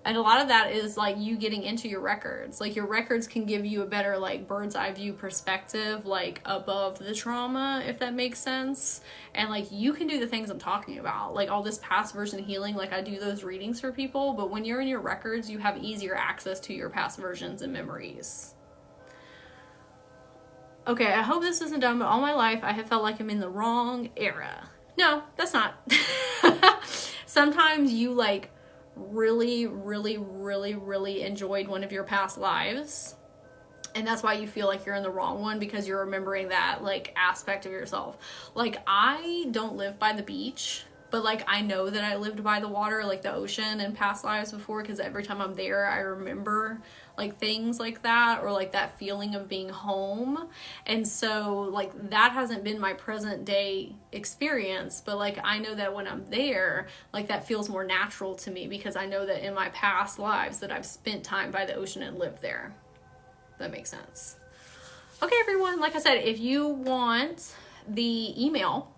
Speaker 1: And a lot of that is like you getting into your records. Like your records can give you a better like bird's eye view perspective, like above the trauma, if that makes sense. And like you can do the things I'm talking about, like all this past version healing. Like I do those readings for people, but when you're in your records, you have easier access to your past versions and memories. Okay, I hope this isn't done, but all my life I have felt like I'm in the wrong era. No, that's not. Sometimes you like really enjoyed one of your past lives, and that's why you feel like you're in the wrong one, because you're remembering that like aspect of yourself. Like I don't live by the beach, but like I know that I lived by the water, like the ocean, in past lives before, because every time I'm there I remember like things like that, or like that feeling of being home. And so like that hasn't been my present day experience, but like I know that when I'm there, like that feels more natural to me, because I know that in my past lives that I've spent time by the ocean and lived there. That makes sense. Okay, everyone, like I said, if you want the email,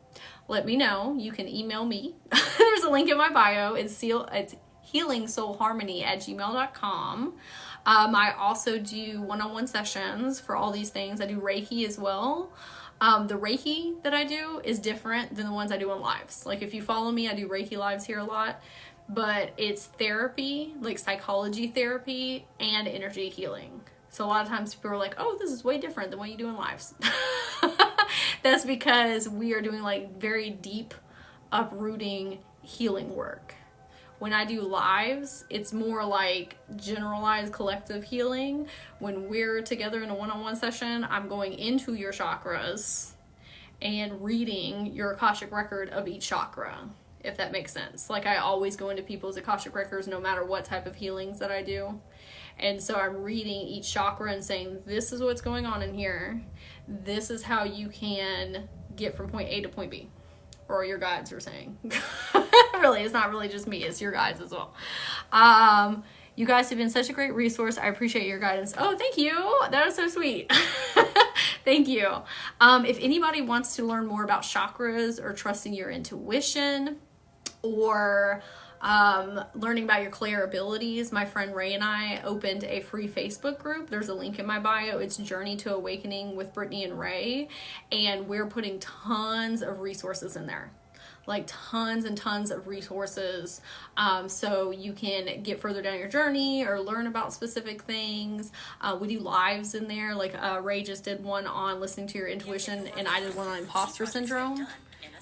Speaker 1: let me know. You can email me. There's a link in my bio. It's healingsoulharmony@gmail.com. I also do one-on-one sessions for all these things. I do Reiki as well. The Reiki that I do is different than the ones I do on lives. Like if you follow me, I do Reiki lives here a lot, but it's therapy, like psychology therapy and energy healing. So a lot of times people are like, oh, this is way different than what you do in lives. That's because we are doing like very deep, uprooting healing work. When I do lives, it's more like generalized collective healing. When we're together in a one-on-one session, I'm going into your chakras and reading your Akashic record of each chakra, if that makes sense. Like, I always go into people's Akashic records no matter what type of healings that I do. And so I'm reading each chakra and saying, this is what's going on in here. This is how you can get from point A to point B. Or your guides are saying. Really, it's not really just me, it's your guides as well. You guys have been such a great resource. I appreciate your guidance. Oh, thank you. That is so sweet. Thank you. If anybody wants to learn more about chakras or trusting your intuition or learning about your clair abilities, my friend Ray and I opened a free Facebook group. There's a link in my bio. It's Journey to Awakening with Brittany and Ray. And we're putting tons of resources in there. Like tons and tons of resources, so you can get further down your journey or learn about specific things. We do lives in there, like Ray just did one on listening to your intuition, and I did one on imposter syndrome,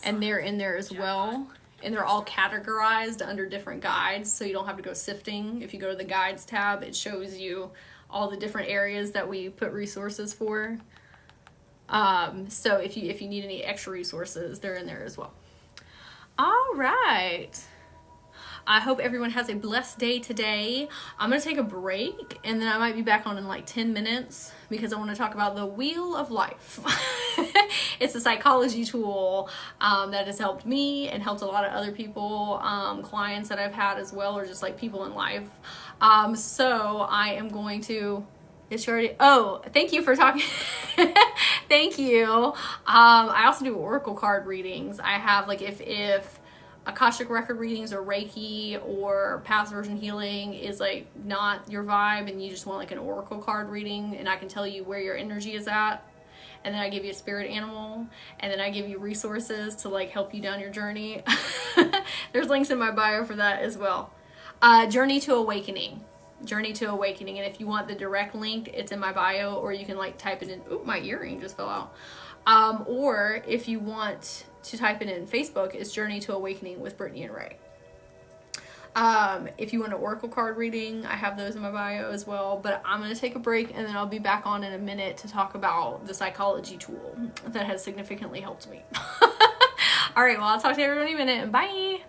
Speaker 1: and they're in there as well. And they're all categorized under different guides, so you don't have to go sifting. If you go to the guides tab, it shows you all the different areas that we put resources for. So if you need any extra resources, they're in there as well. All right. I hope everyone has a blessed day today. I'm going to take a break, and then I might be back on in like 10 minutes because I want to talk about the Wheel of Life. It's a psychology tool that has helped me and helped a lot of other people, clients that I've had as well, or just like people in life. So I am going to... It's already... Oh, thank you for talking. Thank you. I also do oracle card readings. I have, like, if Akashic record readings or Reiki or past version healing is like not your vibe and you just want like an oracle card reading, and I can tell you where your energy is at, and then I give you a spirit animal, and then I give you resources to like help you down your journey. There's links in my bio for that as well. Journey to Awakening. Journey to Awakening. And if you want the direct link, it's in my bio, or you can like type it in. Ooh, my earring just fell out. Or if you want to type it in Facebook, it's Journey to Awakening with Brittany and Ray. If you want an oracle card reading, I have those in my bio as well. But I'm going to take a break, and then I'll be back on in a minute to talk about the psychology tool that has significantly helped me. All right, well, I'll talk to everybody in a minute. Bye.